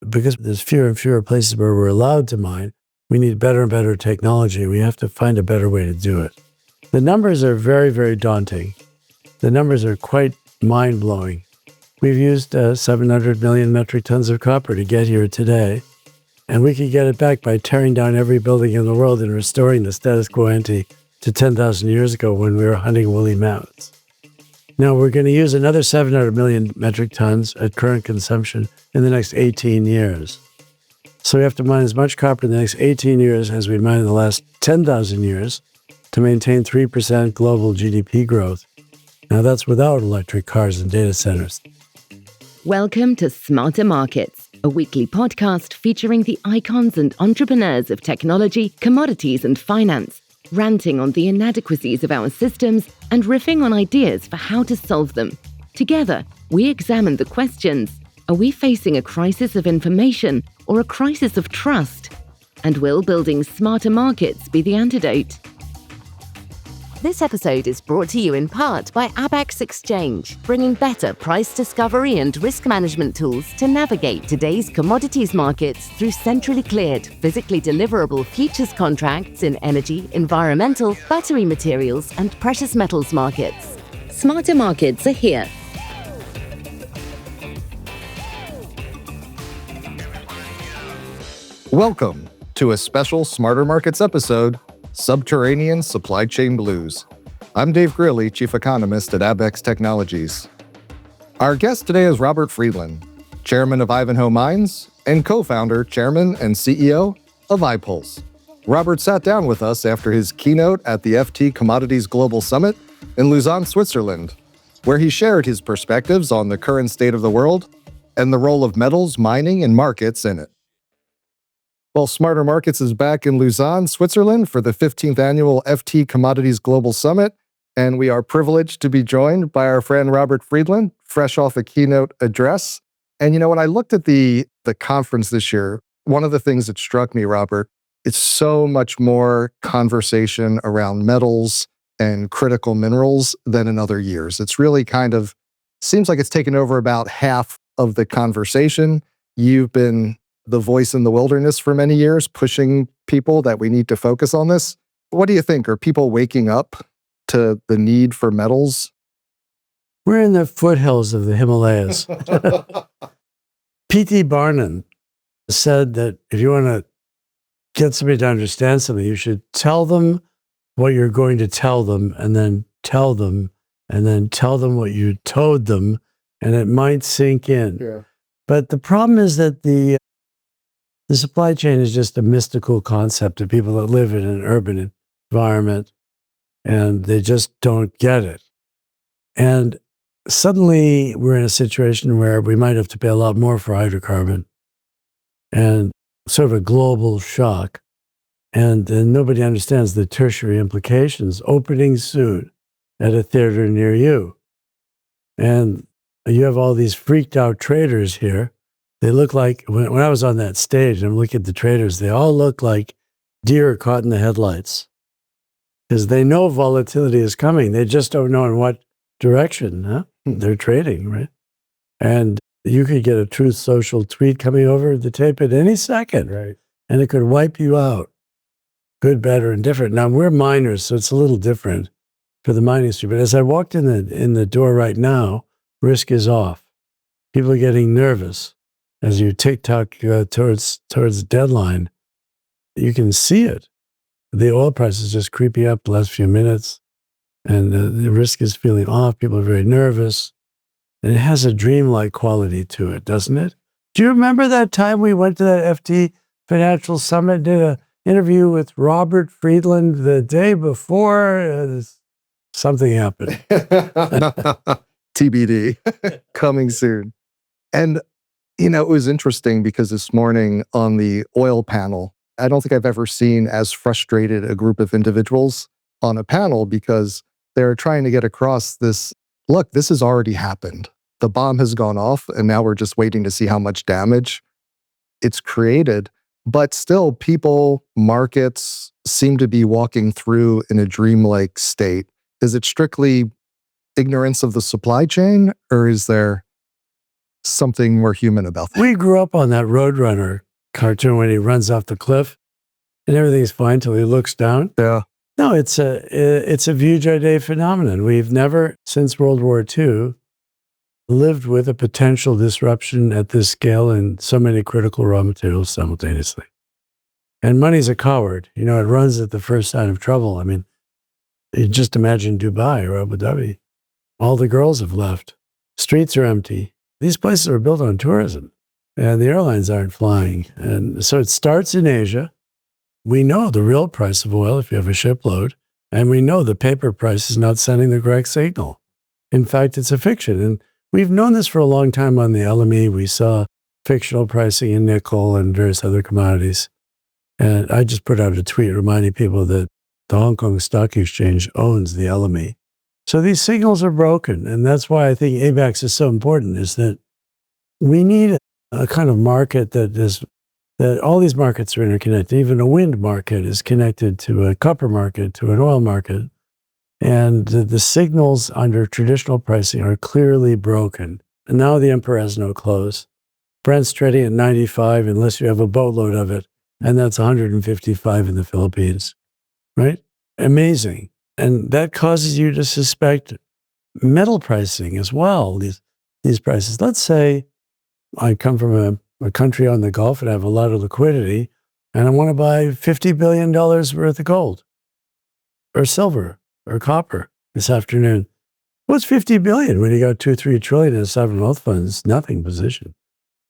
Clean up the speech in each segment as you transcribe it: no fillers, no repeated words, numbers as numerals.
because there's fewer and fewer places where we're allowed to mine, we need better and better technology. We have to find a better way to do it. The numbers are very, very daunting. The numbers are quite mind-blowing. We've used 700 million metric tons of copper to get here today, and we could get it back by tearing down every building in the world and restoring the status quo ante to 10,000 years ago when we were hunting woolly mammoths. Now, we're going to use another 700 million metric tons at current consumption in the next 18 years. So we have to mine as much copper in the next 18 years as we mined in the last 10,000 years to maintain 3% global GDP growth. Now, that's without electric cars and data centers. Welcome to Smarter Markets, a weekly podcast featuring the icons and entrepreneurs of technology, commodities, and finance, ranting on the inadequacies of our systems and riffing on ideas for how to solve them. Together, we examine the questions: are we facing a crisis of information or a crisis of trust? And will building smarter markets be the antidote? This episode is brought to you in part by Abax Exchange, bringing better price discovery and risk management tools to navigate today's commodities markets through centrally cleared, physically deliverable futures contracts in energy, environmental, battery materials, and precious metals markets. Smarter Markets are here. Welcome to a special Smarter Markets episode, Subterranean Supply Chain Blues. I'm Dave Greely, Chief Economist at Abax Technologies. Our guest today is Robert Friedland, Chairman of Ivanhoe Mines and co-founder, Chairman, and CEO of iPulse. Robert sat down with us after his keynote at the FT Commodities Global Summit in Lausanne, Switzerland, where he shared his perspectives on the current state of the world and the role of metals, mining, and markets in it. Well, Smarter Markets is back in Lausanne, Switzerland for the 15th annual FT Commodities Global Summit, and we are privileged to be joined by our friend Robert Friedland, fresh off a keynote address. And when I looked at the conference this year, one of the things that struck me, Robert, it's so much more conversation around metals and critical minerals than in other years. It's really seems like it's taken over about half of the conversation. You've been the voice in the wilderness for many years, pushing people that we need to focus on this. What do you think? Are people waking up to the need for metals? We're in the foothills of the Himalayas. P.T. Barnum said that if you want to get somebody to understand something, you should tell them what you're going to tell them, and then tell them, and then tell them what you told them, and it might sink in. Yeah. But the problem is that the supply chain is just a mystical concept to people that live in an urban environment, and they just don't get it. And suddenly we're in a situation where we might have to pay a lot more for hydrocarbon, and sort of a global shock. And nobody understands the tertiary implications opening soon at a theater near you. And you have all these freaked out traders here. They look like, when I was on that stage and I'm looking at the traders, they all look like deer caught in the headlights. Because they know volatility is coming. They just don't know in what direction they're trading, right? And you could get a Truth Social tweet coming over the tape at any second, Right. and it could wipe you out. Good, bad, or indifferent. Now, we're miners, so it's a little different for the mining industry. But as I walked in the door right now, risk is off. People are getting nervous. As you tick-tock towards deadline, you can see it. The oil price is just creeping up the last few minutes, and the risk is feeling off. People are very nervous. And it has a dreamlike quality to it, doesn't it? Do you remember that time we went to that FT Financial Summit, did an interview with Robert Friedland the day before? Something happened. TBD, coming soon. And it was interesting because this morning on the oil panel, I don't think I've ever seen as frustrated a group of individuals on a panel, because they're trying to get across this, look, this has already happened. The bomb has gone off, and now we're just waiting to see how much damage it's created. But still, people, markets seem to be walking through in a dreamlike state. Is it strictly ignorance of the supply chain, or is there something more human about that. We grew up on that Roadrunner cartoon when he runs off the cliff and everything's fine till he looks down. Yeah. No, it's a view-day phenomenon. We've never, since World War II, lived with a potential disruption at this scale in so many critical raw materials simultaneously. And money's a coward. It runs at the first sign of trouble. I mean, you just imagine Dubai or Abu Dhabi. All the girls have left. Streets are empty. These places are built on tourism, and the airlines aren't flying. And so it starts in Asia. We know the real price of oil if you have a shipload, and we know the paper price is not sending the correct signal. In fact, it's a fiction. And we've known this for a long time on the LME. We saw fictional pricing in nickel and various other commodities. And I just put out a tweet reminding people that the Hong Kong Stock Exchange owns the LME. So these signals are broken. And that's why I think AVAX is so important, is that we need a kind of market that all these markets are interconnected. Even a wind market is connected to a copper market, to an oil market. And the signals under traditional pricing are clearly broken. And now the emperor has no clothes. Brent's trading at 95 unless you have a boatload of it. And that's 155 in the Philippines, right? Amazing. And that causes you to suspect metal pricing as well, these prices. Let's say I come from a country on the Gulf and I have a lot of liquidity, and I want to buy $50 billion worth of gold or silver or copper this afternoon. What's 50 billion when you got 2-3 trillion in sovereign wealth funds? Nothing position.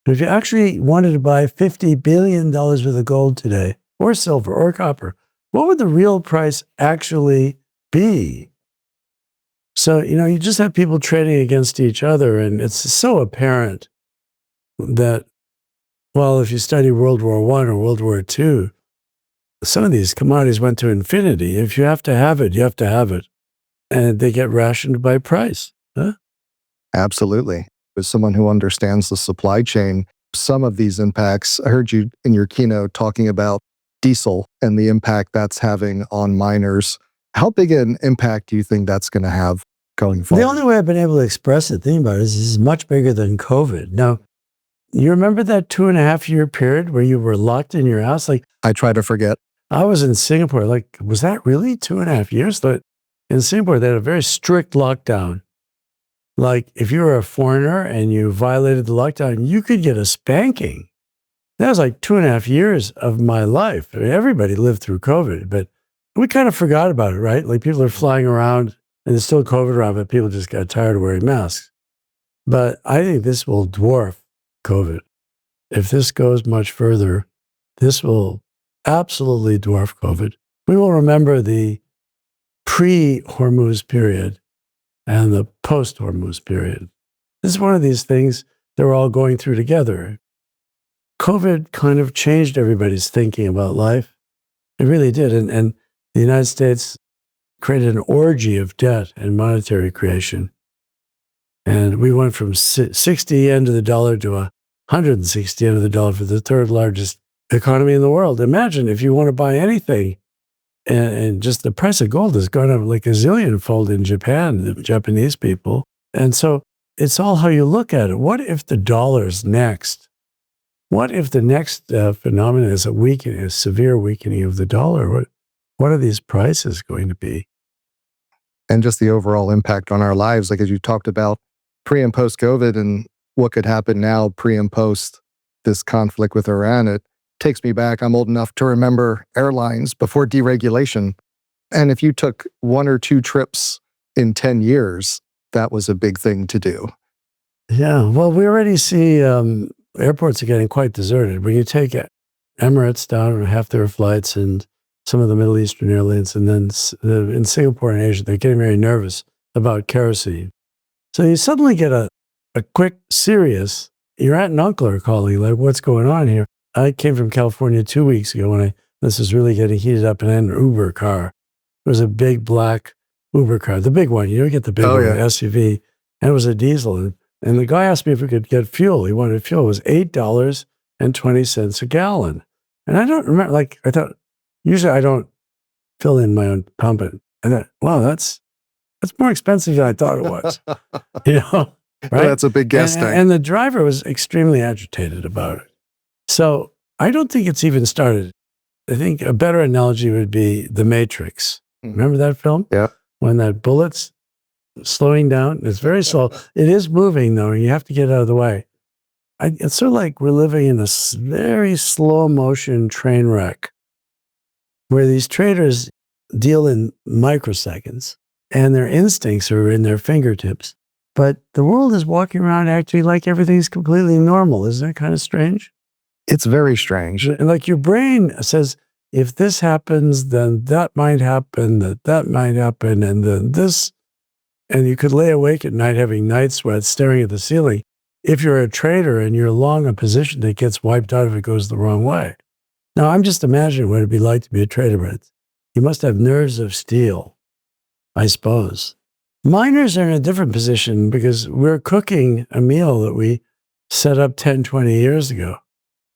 If you actually wanted to buy $50 billion worth of gold today, or silver, or copper, what would the real price actually be? So, you just have people trading against each other, and it's so apparent that, well, if you study World War I or World War II, some of these commodities went to infinity. If you have to have it, you have to have it. And they get rationed by price. Huh? Absolutely. As someone who understands the supply chain, some of these impacts, I heard you in your keynote talking about diesel and the impact that's having on miners. How big an impact do you think that's going to have going forward? The only way I've been able to express it, think about it, is this is much bigger than COVID. Now, you remember that 2.5-year period where you were locked in your house? Like, I try to forget. I was in Singapore. Like, was that really 2.5 years? But in Singapore, they had a very strict lockdown. Like, if you were a foreigner and you violated the lockdown, you could get a spanking. That was like 2.5 years of my life. I mean, everybody lived through COVID, but we kind of forgot about it, right? Like, people are flying around and there's still COVID around, but people just got tired of wearing masks. But I think this will dwarf COVID. If this goes much further, this will absolutely dwarf COVID. We will remember the pre-Hormuz period and the post-Hormuz period. This is one of these things that we're all going through together. COVID kind of changed everybody's thinking about life. It really did. And the United States created an orgy of debt and monetary creation. And we went from 60 yen to the dollar to 160 yen to the dollar for the third largest economy in the world. Imagine if you want to buy anything, and just the price of gold has gone up like a zillion-fold in Japan, the Japanese people. And so it's all how you look at it. What if the dollar's next? What if the next phenomenon is a severe weakening of the dollar? What are these prices going to be? And just the overall impact on our lives, like as you talked about pre and post COVID and what could happen now pre and post this conflict with Iran, it takes me back. I'm old enough to remember airlines before deregulation. And if you took 1 or 2 trips in 10 years, that was a big thing to do. Yeah, well, we already see airports are getting quite deserted. When you take Emirates down on half their flights and some of the Middle Eastern airlines, and then in Singapore and Asia, they're getting very nervous about kerosene. So you suddenly get a quick, serious, your aunt and uncle are calling, like, what's going on here? I came from California 2 weeks ago when this was really getting heated up, and I had an Uber car. It was a big black Uber car, the big one. You get the big one, yeah. SUV, and it was a diesel. And the guy asked me if we could get fuel. He wanted fuel. It was $8.20 a gallon. And I don't remember, like, I thought, usually I don't fill in my own pump. And I thought, wow, that's more expensive than I thought it was. right? That's a big gas tank. And the driver was extremely agitated about it. So I don't think it's even started. I think a better analogy would be The Matrix. Remember that film? Yeah. When that bullet's slowing down, it's very slow. It is moving though, and you have to get out of the way. It's sort of like we're living in a very slow motion train wreck where these traders deal in microseconds and their instincts are in their fingertips. But the world is walking around acting like everything's completely normal. Isn't that kind of strange? It's very strange. Like your brain says, if this happens, then that might happen, that might happen, and then this. And you could lay awake at night having night sweats staring at the ceiling. If you're a trader and you're long a position that gets wiped out if it goes the wrong way. Now, I'm just imagining what it'd be like to be a trader, but you must have nerves of steel, I suppose. Miners are in a different position because we're cooking a meal that we set up 10, 20 years ago.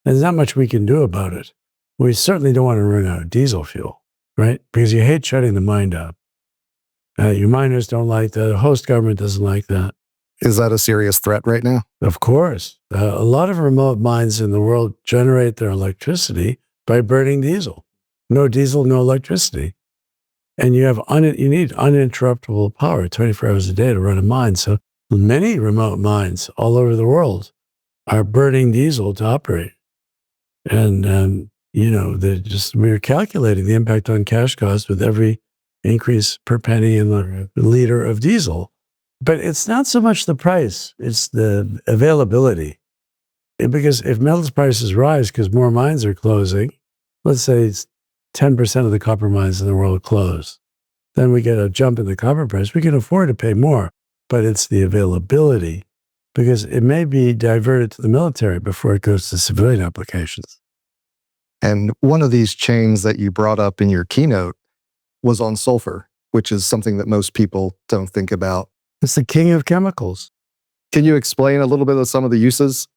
There's not much we can do about it. We certainly don't want to run out of diesel fuel, right? Because you hate shutting the mine down. Your miners don't like that. The host government doesn't like that. Is that a serious threat right now? Of course. A lot of remote mines in the world generate their electricity by burning diesel. No diesel, no electricity. And you need uninterruptible power 24 hours a day to run a mine. So many remote mines all over the world are burning diesel to operate. And, we're calculating the impact on cash costs with every increase per penny in the liter of diesel. But it's not so much the price, it's the availability. Because if metals prices rise because more mines are closing, let's say 10% of the copper mines in the world close, then we get a jump in the copper price. We can afford to pay more, but it's the availability because it may be diverted to the military before it goes to civilian applications. And one of these chains that you brought up in your keynote was on sulfur, which is something that most people don't think about. It's the king of chemicals. Can you explain a little bit of some of the uses?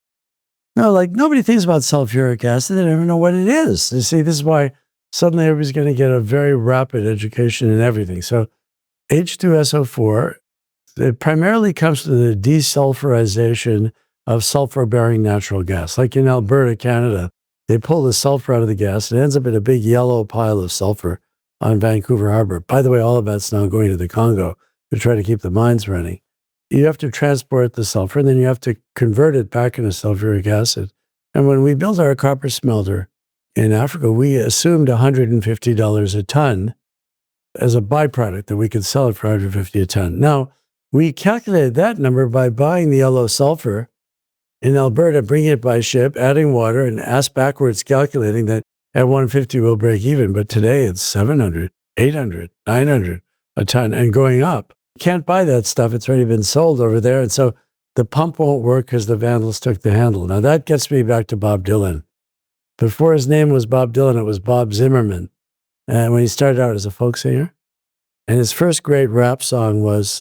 No, like nobody thinks about sulfuric acid. They don't even know what it is. You see, this is why suddenly everybody's going to get a very rapid education in everything. So H2SO4, it primarily comes from the desulfurization of sulfur-bearing natural gas. Like in Alberta, Canada, they pull the sulfur out of the gas. It ends up in a big yellow pile of sulfur on Vancouver Harbor. By the way, all of that's now going to the Congo to try to keep the mines running. You have to transport the sulfur, and then you have to convert it back into sulfuric acid. And when we built our copper smelter in Africa, we assumed $150 a ton as a byproduct that we could sell it for $150 a ton. Now, we calculated that number by buying the yellow sulfur in Alberta, bringing it by ship, adding water, and ass backwards calculating that at $150 we'll break even. But today it's $700, $800, $900 a ton and going up. Can't buy that stuff. It's already been sold over there. And so the pump won't work because the vandals took the handle. Now that gets me back to Bob Dylan. Before his name was Bob Dylan, it was Bob Zimmerman. And when he started out as a folk singer. And his first great rap song was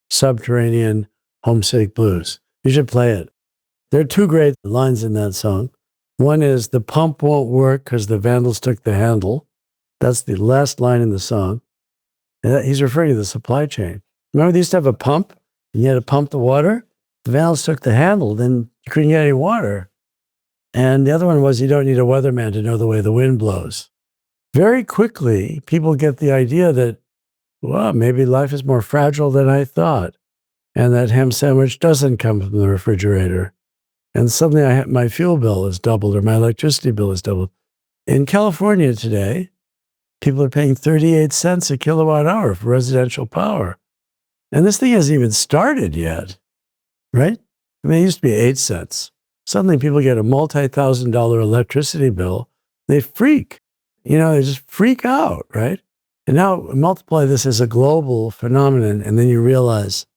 Subterranean Homesick Blues. You should play it. There are two great lines in that song. One is, the pump won't work because the vandals took the handle. That's the last line in the song. And he's referring to the supply chain. Remember, they used to have a pump, and you had to pump the water? The vandals took the handle, then you couldn't get any water. And the other one was, you don't need a weatherman to know the way the wind blows. Very quickly, people get the idea that, well, maybe life is more fragile than I thought, and that ham sandwich doesn't come from the refrigerator. And suddenly my fuel bill is doubled or my electricity bill is doubled. In California today, people are paying 38 cents a kilowatt hour for residential power. And this thing hasn't even started yet, right? I mean, it used to be 8 cents. Suddenly people get a multi-$1,000 electricity bill. They freak. They just freak out, right? And now multiply this as a global phenomenon, and then you realize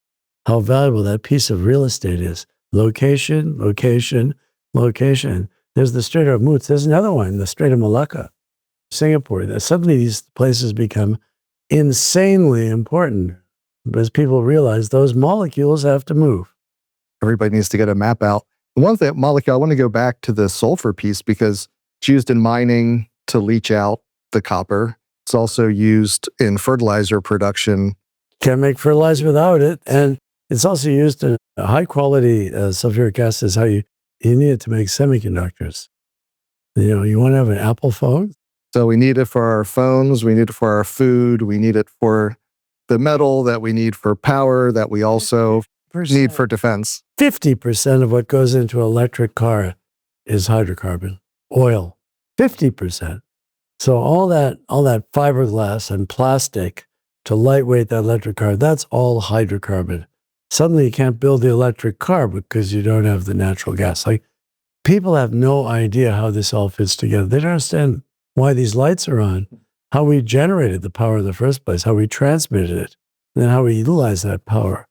how valuable that piece of real estate is. Location, location, location. There's the Strait of Hormuz. There's another one, the Strait of Malacca, Singapore. Suddenly these places become insanely important as people realize those molecules have to move. Everybody needs to get a map out. One thing, molecule, I want to go back to the sulfur piece because it's used in mining to leach out the copper. It's also used in fertilizer production. Can't make fertilizer without it. And it's also used in high quality sulfuric acid is how you need it to make semiconductors. You want to have an Apple phone? So we need it for our phones, we need it for our food, we need it for the metal that we need for power that we also need for defense. 50% of what goes into an electric car is hydrocarbon, oil. 50%. So all that fiberglass and plastic to lightweight that electric car, that's all hydrocarbon. Suddenly you can't build the electric car because you don't have the natural gas. Like, people have no idea how this all fits together. They don't understand why these lights are on, how we generated the power in the first place, how we transmitted it, and then how we utilize that power,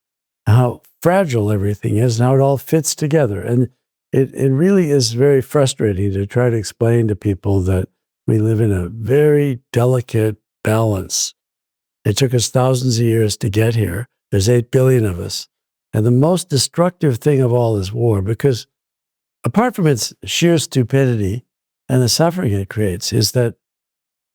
how fragile everything is, and how it all fits together. And it really is very frustrating to try to explain to people that we live in a very delicate balance. It took us thousands of years to get here. There's 8 billion of us. And the most destructive thing of all is war, because apart from its sheer stupidity and the suffering it creates, is that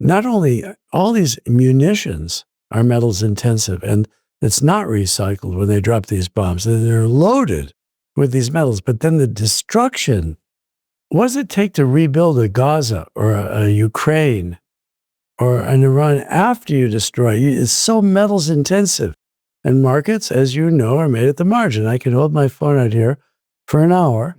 not only all these munitions are metals intensive, and it's not recycled when they drop these bombs. They're loaded with these metals, but then the destruction, what does it take to rebuild a Gaza or a Ukraine or an Iran after you destroy? It's so metals intensive. And markets, as you know, are made at the margin. I can hold my phone out here for an hour.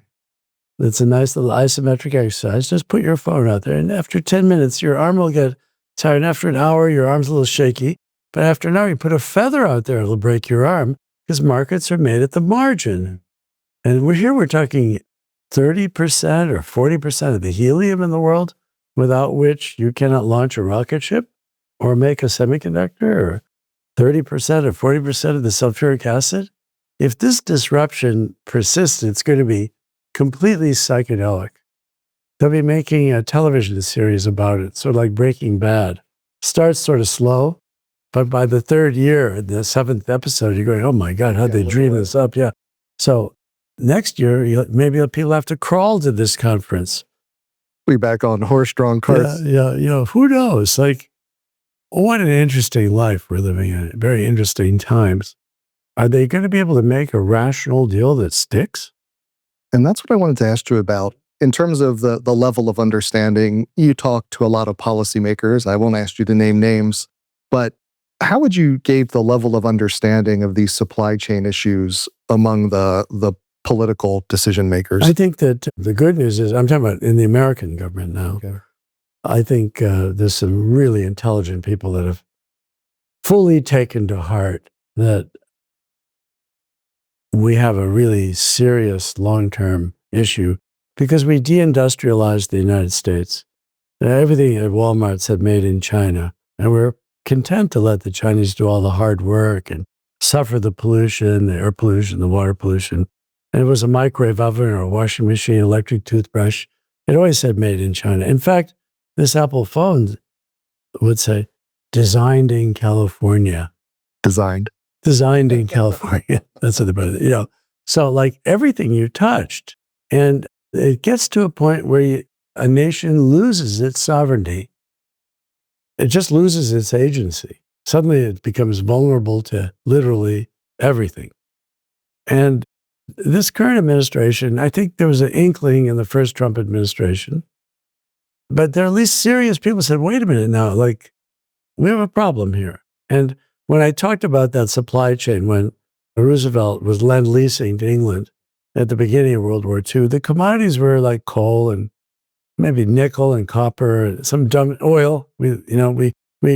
It's a nice little isometric exercise. Just put your phone out there, and after 10 minutes, your arm will get tired. And after an hour, your arm's a little shaky. But after an hour, you put a feather out there, it'll break your arm, because markets are made at the margin. And we're talking 30% or 40% of the helium in the world, without which you cannot launch a rocket ship or make a semiconductor, or 30% or 40% of the sulfuric acid. If this disruption persists, it's going to be completely psychedelic. They'll be making a television series about it, sort of like Breaking Bad. Starts sort of slow, but by the third year, the 7th episode, you're going, oh my God, how'd they dream this up? Yeah. So next year, maybe people have to crawl to this conference. We back on horse-drawn carts. Yeah. Who knows? Like, what an interesting life we're living in. Very interesting times. Are they going to be able to make a rational deal that sticks? And that's what I wanted to ask you about. In terms of the level of understanding, you talk to a lot of policymakers. I won't ask you to name names, but how would you gauge the level of understanding of these supply chain issues among the political decision makers? I think that the good news is, I'm talking about in the American government now. Okay. I think there's some really intelligent people that have fully taken to heart that we have a really serious long-term issue because we deindustrialized the United States. Everything at Walmart said made in China, and we're content to let the Chinese do all the hard work and suffer the pollution, the air pollution, the water pollution. And it was a microwave oven or a washing machine, electric toothbrush. It always said made in China. In fact, this Apple phone would say, designed in California. Designed in California. That's what they put it. So like everything you touched. And it gets to a point where a nation loses its sovereignty. It just loses its agency. Suddenly it becomes vulnerable to literally everything. And this current administration, I think there was an inkling in the first Trump administration, but there are at least serious people said, wait a minute now, like, we have a problem here. And when I talked about that supply chain, when Roosevelt was lend-leasing to England at the beginning of World War II, the commodities were like coal and maybe nickel and copper, and some dumb oil. We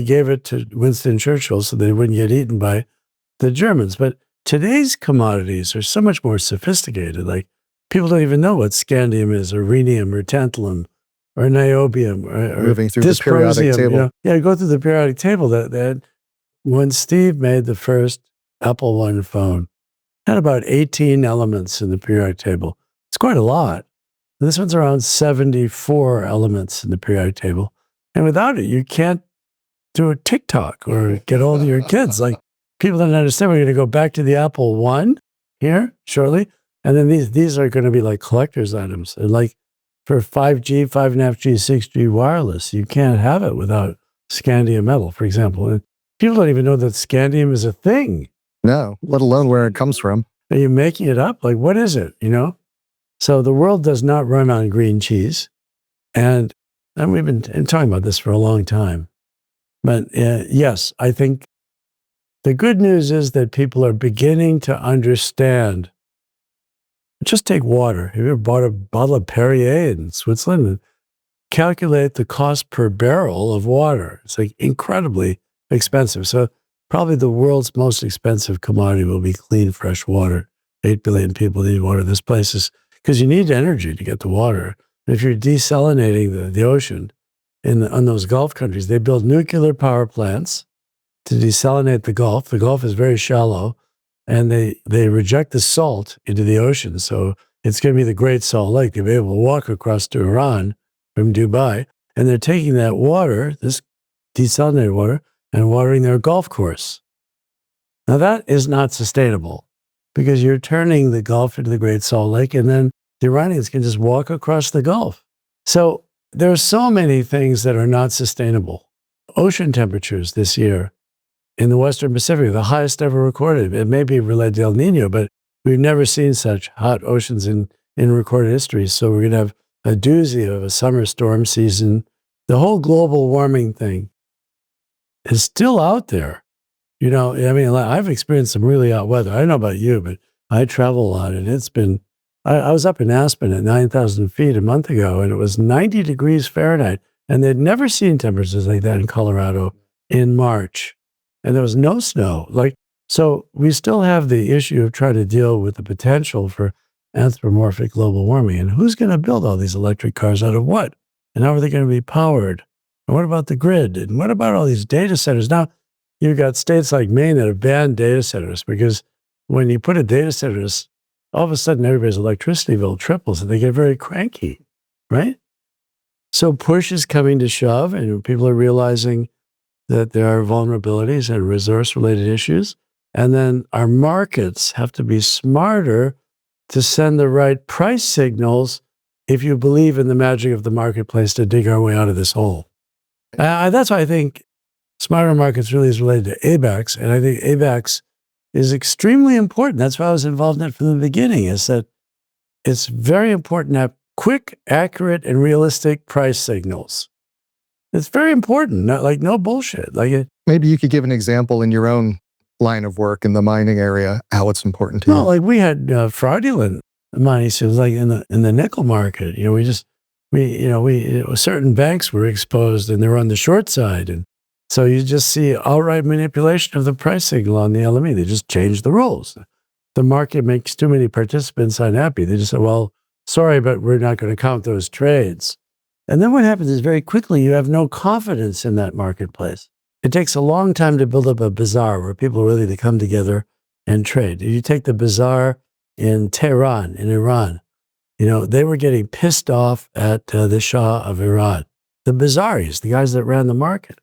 gave it to Winston Churchill so they wouldn't get eaten by the Germans. But today's commodities are so much more sophisticated. Like, people don't even know what scandium is, or rhenium, or tantalum, or niobium, or moving through the periodic table. Go through the periodic table. That when Steve made the first Apple I phone, it had about 18 elements in the periodic table. It's quite a lot. This one's around 74 elements in the periodic table. And without it, you can't do a TikTok or get hold of your kids. Like, people don't understand. We're going to go back to the Apple I here shortly. And then these are going to be like collector's items. And like for 5G, 5.5G, 6G wireless, you can't have it without scandium metal, for example. And people don't even know that scandium is a thing. No, let alone where it comes from. Are you making it up? Like, what is it, So the world does not run on green cheese. And we've been talking about this for a long time. But yes, I think the good news is that people are beginning to understand. Just take water. Have you ever bought a bottle of Perrier in Switzerland? And calculate the cost per barrel of water. It's like incredibly expensive. So probably the world's most expensive commodity will be clean, fresh water. 8 billion people need water. This place is, because you need energy to get the water. And if you're desalinating the ocean on those Gulf countries, they build nuclear power plants to desalinate the Gulf. The Gulf is very shallow, and they reject the salt into the ocean. So it's going to be the Great Salt Lake. They'll be able to walk across to Iran from Dubai, and they're taking that water, this desalinated water, and watering their golf course. Now that is not sustainable, because you're turning the Gulf into the Great Salt Lake, and then the Iranians can just walk across the Gulf. So there are so many things that are not sustainable. Ocean temperatures this year in the Western Pacific, the highest ever recorded. It may be related to El Nino, but we've never seen such hot oceans in recorded history. So we're going to have a doozy of a summer storm season. The whole global warming thing is still out there. I've experienced some really hot weather. I don't know about you, but I travel a lot, and it's been, I was up in Aspen at 9,000 feet a month ago, and it was 90 degrees Fahrenheit, and they'd never seen temperatures like that in Colorado in March. And there was no snow. So we still have the issue of trying to deal with the potential for anthropomorphic global warming. And who's going to build all these electric cars out of what? And how are they going to be powered? And what about the grid? And what about all these data centers? Now, you've got states like Maine that have banned data centers, because when you put a data center, all of a sudden everybody's electricity bill triples and they get very cranky, right? So push is coming to shove, and people are realizing that there are vulnerabilities and resource-related issues. And then our markets have to be smarter to send the right price signals if you believe in the magic of the marketplace to dig our way out of this hole. That's why I think Smarter Markets really is related to ABAX. And I think ABAX is extremely important. That's why I was involved in it from the beginning, is that it's very important to have quick, accurate, and realistic price signals. It's very important, no bullshit. Maybe you could give an example in your own line of work in the mining area, how it's important to you. Like we had fraudulent money. So it was like in the nickel market, certain banks were exposed and they were on the short side. And so you just see outright manipulation of the price signal on the LME. They just changed the rules. The market makes too many participants unhappy. They just say, well, sorry, but we're not going to count those trades. And then what happens is very quickly, you have no confidence in that marketplace. It takes a long time to build up a bazaar where people are ready to come together and trade. If you take the bazaar in Tehran, in Iran, they were getting pissed off at the Shah of Iran, the Bazaris, the guys that ran the market.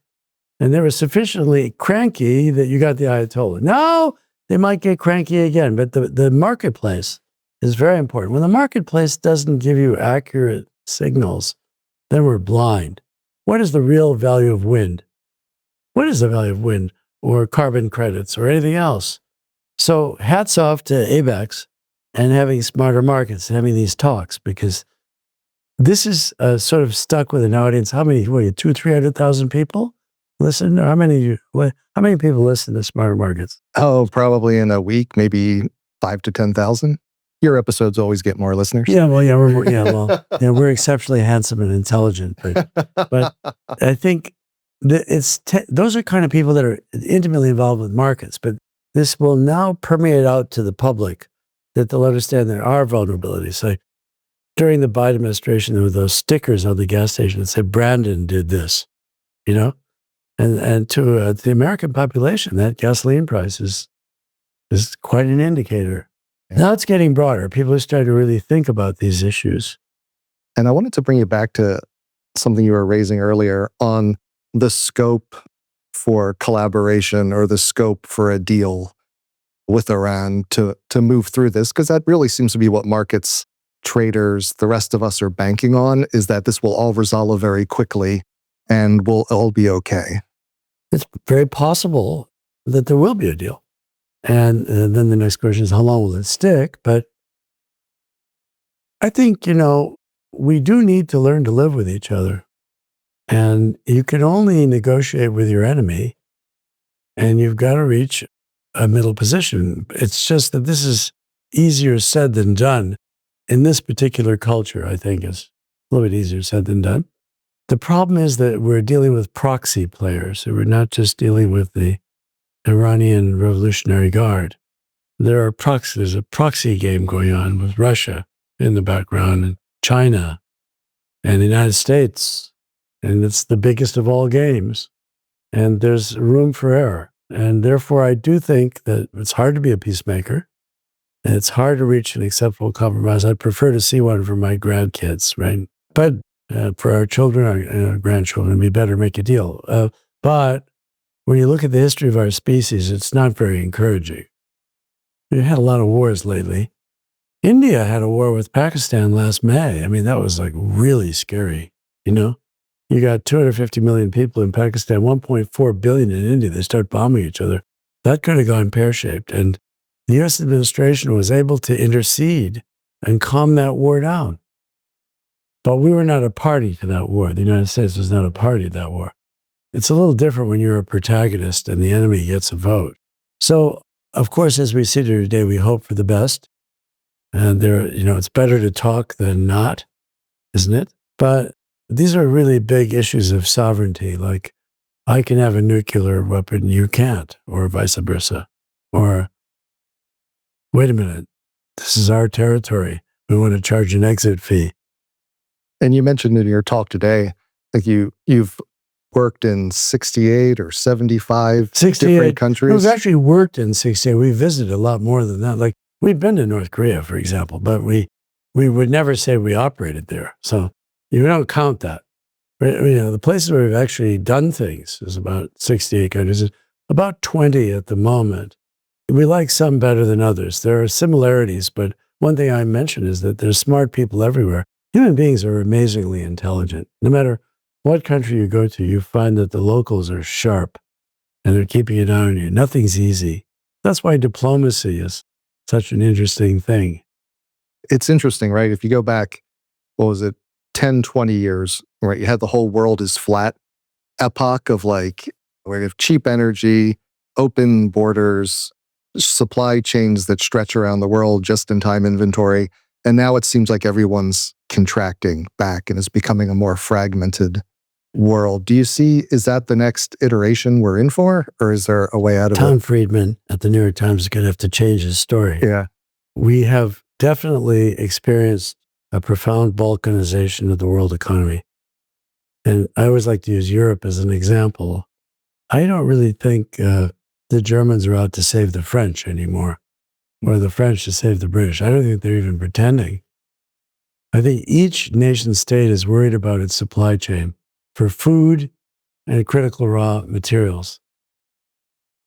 And they were sufficiently cranky that you got the Ayatollah. Now, they might get cranky again, but the marketplace is very important. When the marketplace doesn't give you accurate signals, then we're blind. What is the real value of wind? What is the value of wind or carbon credits or anything else? So hats off to ABAX and having Smarter Markets, having these talks, because this is sort of stuck with an audience. How many, 200,000-300,000 people listen? Or how many people listen to Smarter Markets? Oh, probably in a week, maybe 5 to 10,000. Your episodes always get more listeners. We're exceptionally handsome and intelligent, but I think that those are kind of people that are intimately involved with markets. But this will now permeate out to the public, that they'll understand there are vulnerabilities. Like during the Biden administration, there were those stickers on the gas station that said Brandon did this, and to the American population, that gasoline price is quite an indicator. Now it's getting broader. People are starting to really think about these issues. And I wanted to bring you back to something you were raising earlier on the scope for collaboration or the scope for a deal with Iran to move through this, because that really seems to be what markets, traders, the rest of us are banking on, is that this will all resolve very quickly and we'll all be okay. It's very possible that there will be a deal. And then the next question is, how long will it stick? But I think, we do need to learn to live with each other. And you can only negotiate with your enemy, and you've got to reach a middle position. It's just that this is easier said than done. In this particular culture, I think it's a little bit easier said than done. The problem is that we're dealing with proxy players. So we're not just dealing with the Iranian Revolutionary Guard. There's a proxy game going on with Russia in the background, and China, and the United States. And it's the biggest of all games. And there's room for error. And therefore, I do think that it's hard to be a peacemaker. And it's hard to reach an acceptable compromise. I'd prefer to see one for my grandkids, right? But for our children, our grandchildren, it'd be better to make a deal. But when you look at the history of our species, it's not very encouraging. We had a lot of wars lately. India had a war with Pakistan last May. I mean, that was like really scary, You got 250 million people in Pakistan, 1.4 billion in India. They start bombing each other. That could have gone pear-shaped. And the U.S. administration was able to intercede and calm that war down. But we were not a party to that war. The United States was not a party to that war. It's a little different when you're a protagonist and the enemy gets a vote. So, of course, as we sit here today, we hope for the best. And it's better to talk than not, isn't it? But these are really big issues of sovereignty, like I can have a nuclear weapon, you can't, or vice versa. Or, wait a minute, this is our territory. We want to charge an exit fee. And you mentioned in your talk today, like you've worked in 68 or 75 different countries. We've actually worked in 68. We visited a lot more than that. Like we've been to North Korea, for example, but we would never say we operated there. So you don't count that. The places where we've actually done things is about 68 countries, about 20 at the moment. We like some better than others. There are similarities, but one thing I mentioned is that there's smart people everywhere. Human beings are amazingly intelligent. No matter what country you go to, you find that the locals are sharp and they're keeping an eye on you. Nothing's easy. That's why diplomacy is such an interesting thing. It's interesting, right? If you go back, 10, 20 years, right? You had the whole world is flat epoch of where you have cheap energy, open borders, supply chains that stretch around the world, just-in-time inventory. And now it seems like everyone's contracting back and is becoming a more fragmented world. Do you see, is that the next iteration we're in for, or is there a way out of it? Tom Friedland at the New York Times is going to have to change his story. Yeah. We have definitely experienced a profound balkanization of the world economy. And I always like to use Europe as an example. I don't really think the Germans are out to save the French anymore, or the French to save the British. I don't think they're even pretending. I think each nation state is worried about its supply chain for food and critical raw materials.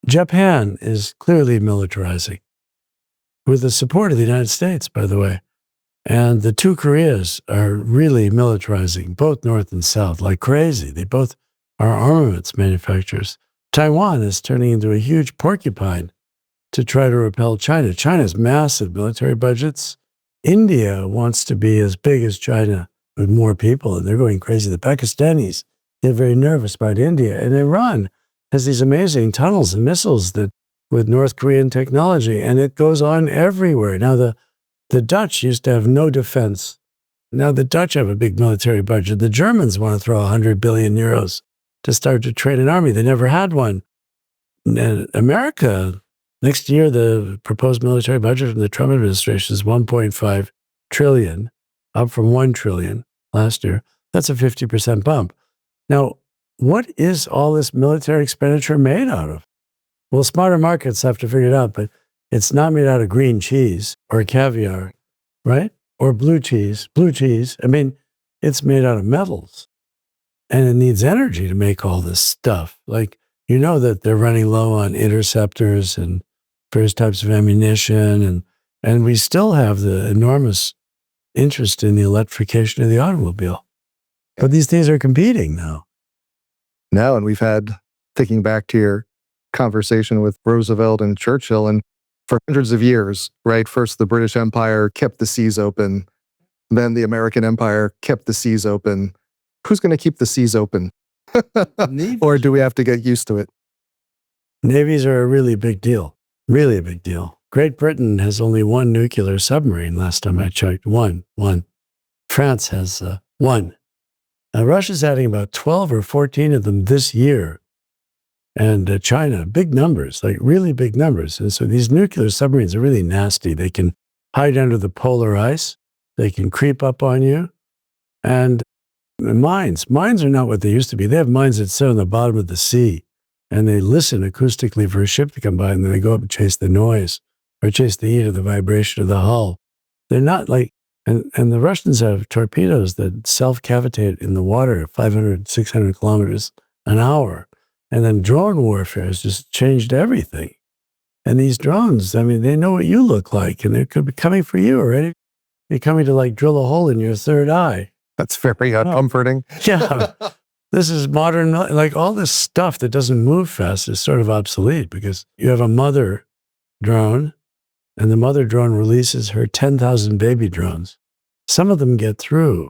Japan is clearly militarizing, with the support of the United States, by the way. And the two Koreas are really militarizing, both North and South, like crazy. They both are armaments manufacturers. Taiwan is turning into a huge porcupine to try to repel China. China's massive military budgets. India wants to be as big as China with more people, and they're going crazy. The Pakistanis get very nervous about India. And Iran has these amazing tunnels and missiles that with North Korean technology, and it goes on everywhere. Now, the Dutch used to have no defense. Now the Dutch have a big military budget. The Germans want to throw 100 billion euros to start to train an army. They never had one. And America, next year, the proposed military budget from the Trump administration is 1.5 trillion, up from 1 trillion last year. That's a 50% bump. Now, what is all this military expenditure made out of? Well, smarter markets have to figure it out, but it's not made out of green cheese or caviar, right? Or blue cheese. I mean, it's made out of metals. And it needs energy to make all this stuff. Like, that they're running low on interceptors and various types of ammunition. And we still have the enormous interest in the electrification of the automobile. But these things are competing now. No, and we've had, thinking back to your conversation with Roosevelt and Churchill, and for hundreds of years, right? First, the British Empire kept the seas open. Then the American Empire kept the seas open. Who's going to keep the seas open? Or do we have to get used to it? Navies are a really big deal. Really a big deal. Great Britain has only one nuclear submarine last time I checked. One. France has one. Russia's adding about 12 or 14 of them this year. And China, big numbers, like really big numbers. And so these nuclear submarines are really nasty. They can hide under the polar ice. They can creep up on you. And mines are not what they used to be. They have mines that sit on the bottom of the sea, and they listen acoustically for a ship to come by, and then they go up and chase the noise or chase the heat or the vibration of the hull. They're not like, and the Russians have torpedoes that self-cavitate in the water at 500, 600 kilometers an hour. And then drone warfare has just changed everything. And these drones, I mean, they know what you look like, and they could be coming for you already. They're coming to like drill a hole in your third eye. That's very uncomforting. Yeah. This is modern, like all this stuff that doesn't move fast is sort of obsolete because you have a mother drone, and the mother drone releases her 10,000 baby drones. Some of them get through.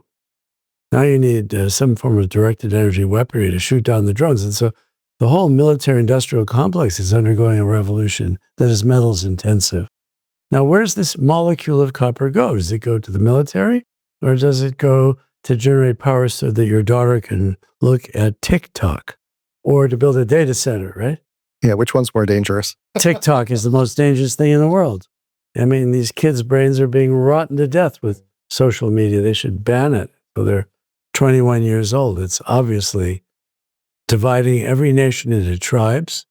Now you need some form of directed energy weaponry to shoot down the drones. And so the whole military-industrial complex is undergoing a revolution that is metals intensive. Now, where does this molecule of copper go? Does it go to the military, or does it go to generate power so that your daughter can look at TikTok, or to build a data center, right? Yeah, which one's more dangerous? TikTok is the most dangerous thing in the world. I mean, these kids' brains are being rotten to death with social media. They should ban it till they're 21 years old. It's obviously dividing every nation into tribes,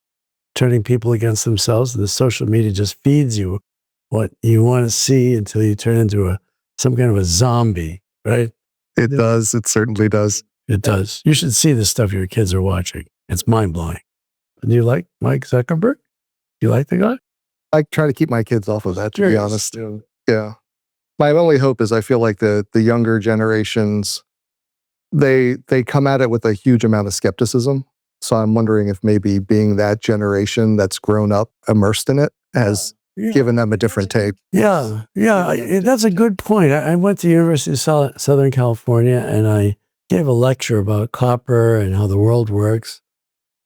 turning people against themselves. The social media just feeds you what you want to see until you turn into some kind of a zombie, right? It does. It certainly does. It does. You should see the stuff your kids are watching. It's mind-blowing. Do you like Mike Zuckerberg? Do you like the guy? I try to keep my kids off of that, to be honest. Yeah. Yeah. My only hope is I feel like the younger generations, they come at it with a huge amount of skepticism. So I'm wondering if maybe being that generation that's grown up immersed in it has given them a different take. Yeah. That's a good point. I went to University of Southern California, and I gave a lecture about copper and how the world works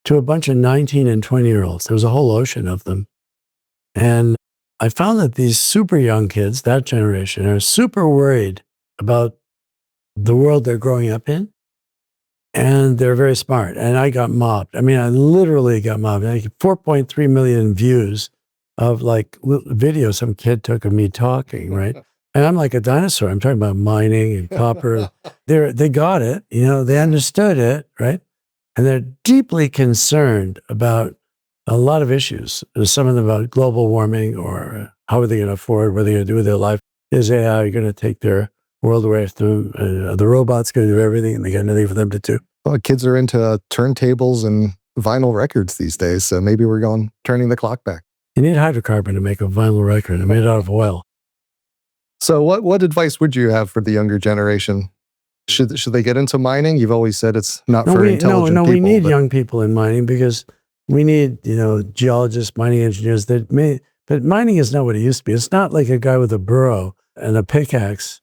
to a bunch of 19 and 20-year-olds. There was a whole ocean of them. And I found that these super young kids, that generation, are super worried about the world they're growing up in. And they're very smart. And I got mobbed. I mean, I literally got mobbed. I get 4.3 million views of like video some kid took of me talking, right? And I'm like a dinosaur. I'm talking about mining and copper. They got it, they understood it, right? And they're deeply concerned about a lot of issues. There's some of them about global warming, or how are they going to afford, what are they going to do with their life? Is AI going to take their world away from them? The robot's going to do everything, and they got nothing for them to do. Well, kids are into turntables and vinyl records these days, so maybe we're turning the clock back. You need hydrocarbon to make a vinyl record. It's made out of oil. So what advice would you have for the younger generation? Should they get into mining? You've always said it's not for intelligent people. We need young people in mining because we need, geologists, mining engineers but mining is not what it used to be. It's not like a guy with a burro and a pickaxe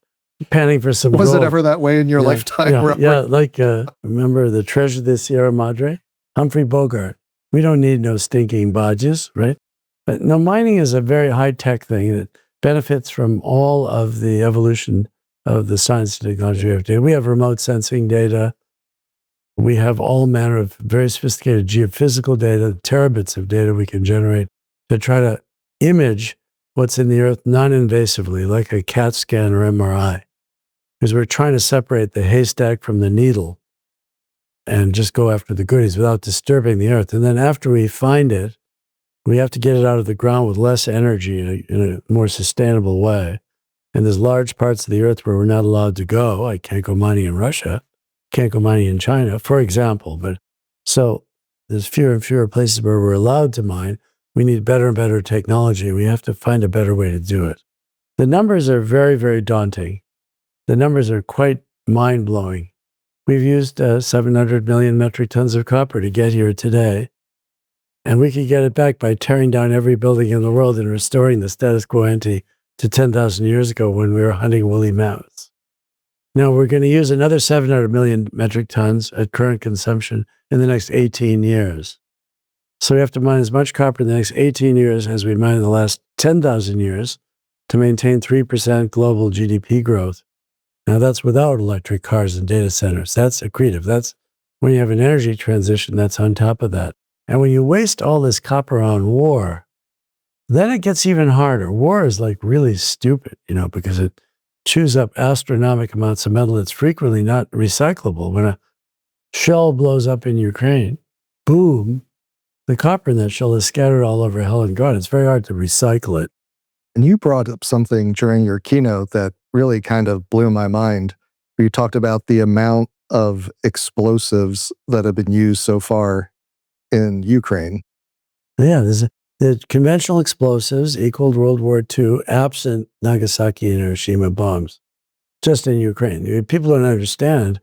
panning for some gold. Was it ever that way in your lifetime? Yeah, like, remember the Treasure of the Sierra Madre? Humphrey Bogart. We don't need no stinking bodges, right? But no, mining is a very high-tech thing that benefits from all of the evolution of the science and technology we have today. We have remote sensing data. We have all manner of very sophisticated geophysical data, terabits of data we can generate to try to image what's in the earth non-invasively, like a CAT scan or MRI. Because we're trying to separate the haystack from the needle and just go after the goodies without disturbing the earth. And then after we find it, we have to get it out of the ground with less energy in a more sustainable way. And there's large parts of the earth where we're not allowed to go. I can't go mining in Russia, can't go mining in China, for example. But so there's fewer and fewer places where we're allowed to mine. We need better and better technology. We have to find a better way to do it. The numbers are very, very daunting. The numbers are quite mind-blowing. We've used 700 million metric tons of copper to get here today. And we could get it back by tearing down every building in the world and restoring the status quo ante to 10,000 years ago when we were hunting woolly mammoths. Now, we're going to use another 700 million metric tons at current consumption in the next 18 years. So we have to mine as much copper in the next 18 years as we mined in the last 10,000 years to maintain 3% global GDP growth. Now, that's without electric cars and data centers. That's accretive. That's when you have an energy transition that's on top of that. And when you waste all this copper on war, then it gets even harder. War is like really stupid, because it chews up astronomical amounts of metal. It's frequently not recyclable. When a shell blows up in Ukraine, boom, the copper in that shell is scattered all over hell and gone. It's very hard to recycle it. And you brought up something during your keynote that really kind of blew my mind. You talked about the amount of explosives that have been used so far in Ukraine. Yeah, the conventional explosives equaled World War II, absent Nagasaki and Hiroshima bombs, just in Ukraine. People don't understand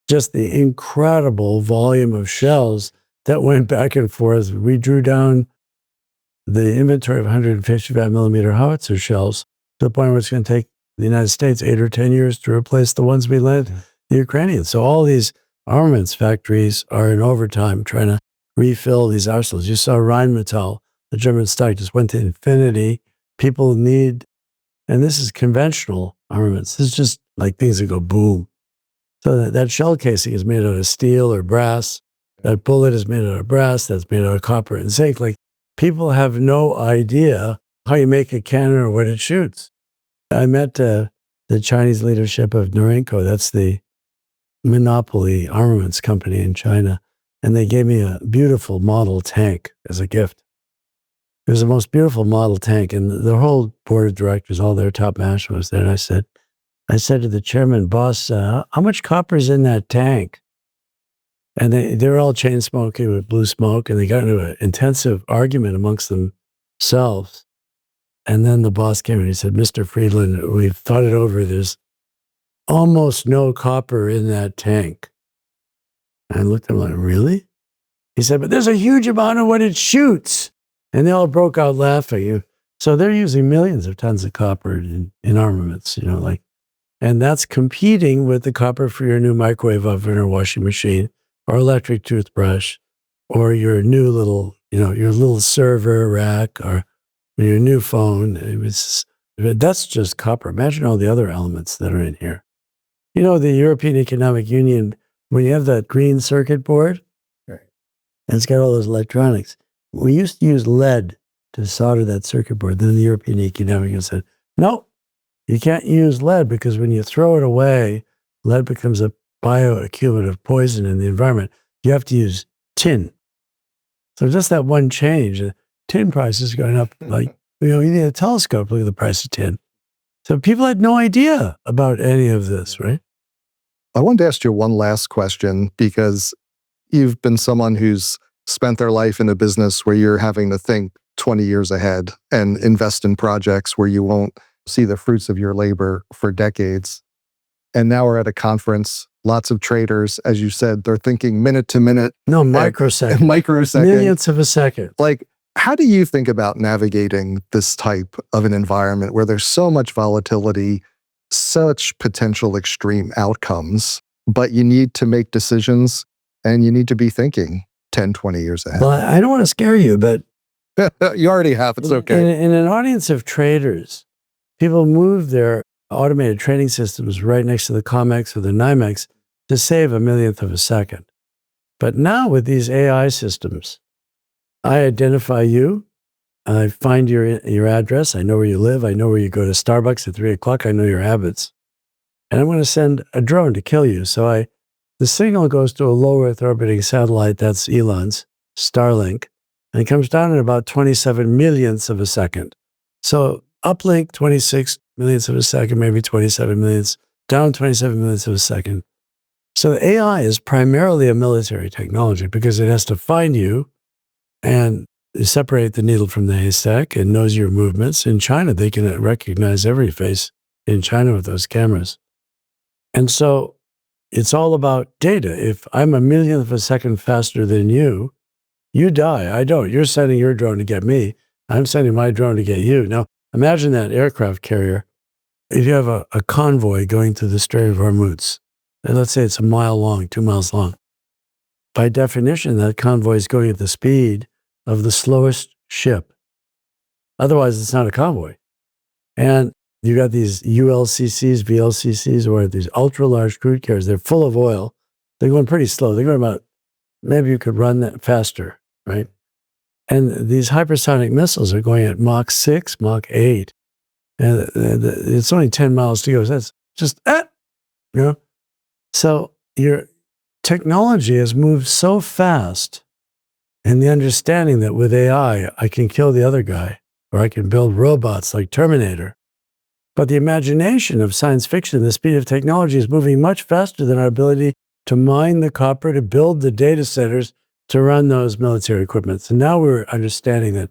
just the incredible volume of shells that went back and forth. We drew down the inventory of 155 millimeter howitzer shells to the point where it's going to take the United States 8 or 10 years to replace the ones we lent the Ukrainians. So all these armaments factories are in overtime trying to refill these arsenals. You saw Rheinmetall, the German stock, just went to infinity. People need, and this is conventional armaments. This is just like things that go boom. So that shell casing is made out of steel or brass. That bullet is made out of brass. That's made out of copper and zinc. Like, people have no idea how you make a cannon or what it shoots. I met the Chinese leadership of Norinco. That's the monopoly armaments company in China. And they gave me a beautiful model tank as a gift. It was the most beautiful model tank. And the whole board of directors, all their top management was there. And I said to the chairman, boss, how much copper is in that tank? And they were all chain smoking with blue smoke, and they got into an intensive argument amongst themselves. And then the boss came and he said, Mr. Friedland, we've thought it over. There's almost no copper in that tank. And I looked at him like, really? He said, but there's a huge amount of what it shoots. And they all broke out laughing. So they're using millions of tons of copper in armaments, and that's competing with the copper for your new microwave oven or washing machine, or electric toothbrush, or your new little, your little server rack, or your new phone. That's just copper. Imagine all the other elements that are in here. The European Economic Union, when you have that green circuit board, right, and it's got all those electronics, we used to use lead to solder that circuit board. Then the European Economic Union said, no, you can't use lead because when you throw it away, lead becomes a bioaccumulative poison in the environment. You have to use tin. So just that one change, tin prices going up like, you need a telescope, look at the price of tin. So people had no idea about any of this, right? I wanted to ask you one last question, because you've been someone who's spent their life in a business where you're having to think 20 years ahead and invest in projects where you won't see the fruits of your labor for decades. And now we're at a conference, lots of traders, as you said, they're thinking minute to minute. No, microsecond. Microsecond. Millionths of a second. Like, how do you think about navigating this type of an environment where there's so much volatility, such potential extreme outcomes, but you need to make decisions and you need to be thinking 10, 20 years ahead? Well, I don't want to scare you, but you already have. It's okay. In an audience of traders, people move their automated trading systems right next to the COMEX or the NYMEX to save a millionth of a second. But now with these AI systems, I identify you, I find your address, I know where you live, I know where you go to Starbucks at 3 o'clock, I know your habits, and I'm going to send a drone to kill you. So the signal goes to a low Earth orbiting satellite, that's Elon's, Starlink, and it comes down in about 27 millionths of a second. So uplink 26 millionths of a second, maybe 27 millionths, down 27 millionths of a second. So the AI is primarily a military technology because it has to find you and separate the needle from the haystack and knows your movements. In China, they can recognize every face in China with those cameras. And so it's all about data. If I'm a millionth of a second faster than you, You die. I don't. You're sending your drone to get me. I'm sending my drone to get you. Now, imagine that aircraft carrier. If you have a convoy going through the Strait of Hormuz, and let's say it's a mile long, 2 miles long, by definition, that convoy is going at the speed of the slowest ship. Otherwise, it's not a convoy. And you got these ULCCs, VLCCs, or these ultra-large crude carriers. They're full of oil. They're going pretty slow. They're going about, maybe you could run that faster, right? And these hypersonic missiles are going at Mach 6, Mach 8. And it's only 10 miles to go. So that's just, So your technology has moved so fast, and the understanding that with AI, I can kill the other guy, or I can build robots like Terminator. But the imagination of science fiction, the speed of technology is moving much faster than our ability to mine the copper, to build the data centers, to run those military equipment. And now we're understanding that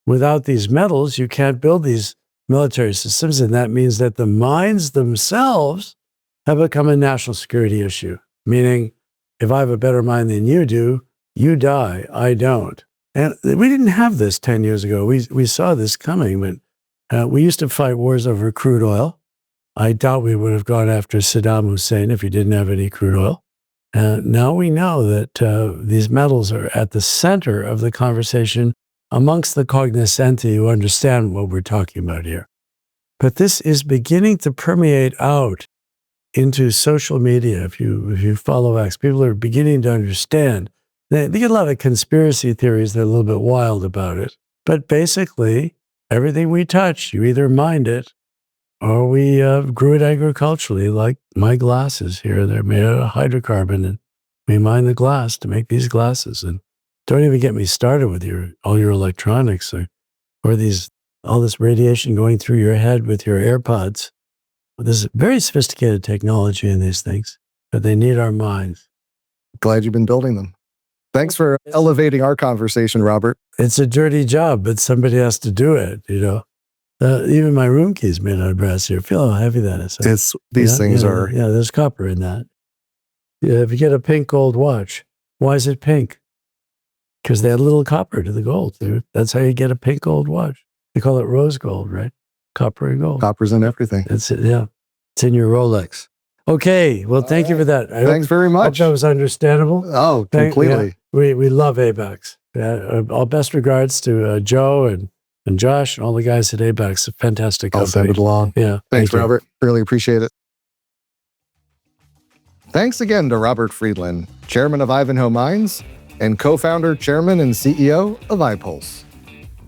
without these metals, you can't build these military systems. And that means that the mines themselves have become a national security issue. Meaning, if I have a better mine than you do, you die, I don't. And we didn't have this 10 years ago. We saw this coming, but we used to fight wars over crude oil. I doubt we would have gone after Saddam Hussein if he didn't have any crude oil. Now we know that these metals are at the center of the conversation amongst the cognoscenti who understand what we're talking about here. But this is beginning to permeate out into social media. If you follow X, people are beginning to understand. They get a lot of conspiracy theories. They're a little bit wild about it. But basically, everything we touch, you either mined it or we grew it agriculturally, like my glasses here. They're made out of hydrocarbon, and we mine the glass to make these glasses. And don't even get me started with all your electronics or all this radiation going through your head with your AirPods. There's very sophisticated technology in these things, but they need our minds. Glad you've been building them. Thanks for elevating our conversation, Robert. It's a dirty job, but somebody has to do it, Even my room key's made out of brass here. Feel how heavy that is. These things are... Yeah, there's copper in that. Yeah, if you get a pink gold watch, why is it pink? Because they add a little copper to the gold, dude. That's how you get a pink gold watch. They call it rose gold, right? Copper and gold. Copper's in everything. That's it, yeah. It's in your Rolex. Okay, well, thank you for that. Thanks very much. Hope that was understandable. Oh, completely. We love ABAX. All best regards to Joe and Josh and all the guys at ABAX. A fantastic company. I'll send it along. Yeah. Thanks, Robert. Really appreciate it. Thanks again to Robert Friedland, chairman of Ivanhoe Mines and co-founder, chairman, and CEO of iPulse.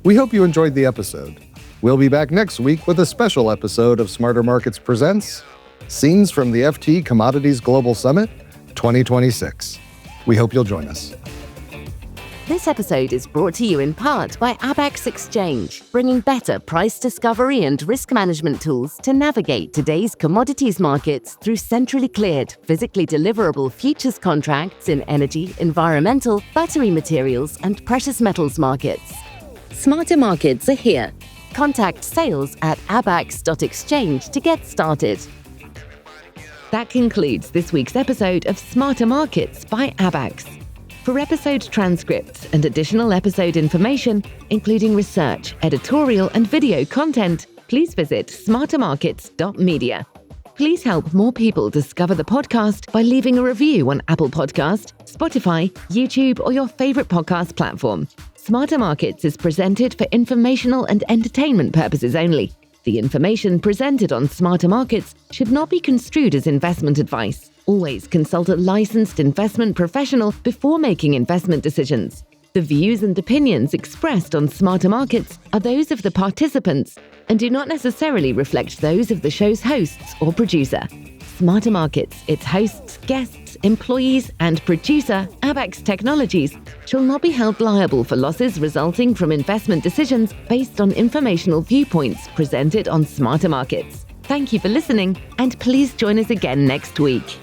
We hope you enjoyed the episode. We'll be back next week with a special episode of Smarter Markets Presents Scenes from the FT Commodities Global Summit 2026. We hope you'll join us. This episode is brought to you in part by ABAX Exchange, bringing better price discovery and risk management tools to navigate today's commodities markets through centrally cleared, physically deliverable futures contracts in energy, environmental, battery materials, and precious metals markets. Smarter Markets are here. Contact sales at abax.exchange to get started. That concludes this week's episode of Smarter Markets by ABAX. For episode transcripts and additional episode information, including research, editorial, and video content, please visit smartermarkets.media. Please help more people discover the podcast by leaving a review on Apple Podcast, Spotify, YouTube, or your favorite podcast platform. Smarter Markets is presented for informational and entertainment purposes only. The information presented on Smarter Markets should not be construed as investment advice. Always consult a licensed investment professional before making investment decisions. The views and opinions expressed on Smarter Markets are those of the participants and do not necessarily reflect those of the show's hosts or producer. Smarter Markets, its hosts, guests, employees, and producer, ABAX Technologies, shall not be held liable for losses resulting from investment decisions based on informational viewpoints presented on Smarter Markets. Thank you for listening, and please join us again next week.